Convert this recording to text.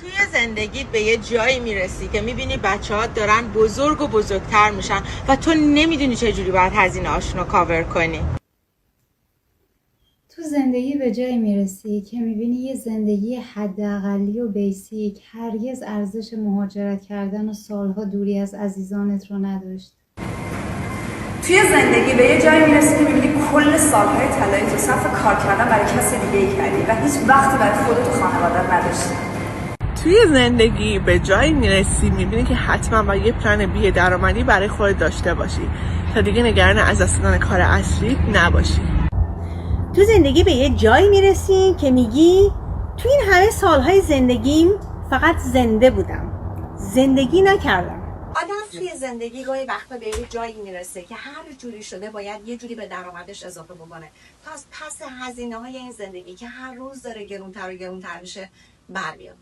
توی زندگیت به یه جایی میرسی که میبینی بچه‌ها دارن بزرگ و بزرگتر میشن و تو نمیدونی چجوری باید هزینه هاشون رو کاور کنی. تو زندگی به جایی میرسی که میبینی یه زندگی حداقلی و بیسیک هرگز ارزش مهاجرت کردن و سالها دوری از عزیزانت رو نداشت. توی زندگی به یه جایی میرسی که میبینی کل سالهای طلایی تو صرف کار کردن برای کسی دیگه کردی و هیچ وقتی برای خودت و خانوادت نداشتی. توی زندگی به جایی میرسی میبینی که حتما باید یه پلن بی درآمدی برای خودت داشته باشی تا دیگه نگران از دست دادن کار اصلی نباشی. تو زندگی به یه جایی میرسی که میگی تو این همه سالهای زندگیم فقط زنده بودم، زندگی نکردم. آدم توی زندگی گاهی وقتا به یه جایی میرسه که هر جوری شده باید یه جوری به درآمدش اضافه بکنه تا از پس هزینه های این زندگی که هر روز داره گرونتر و گرونتر میشه بر بیاد.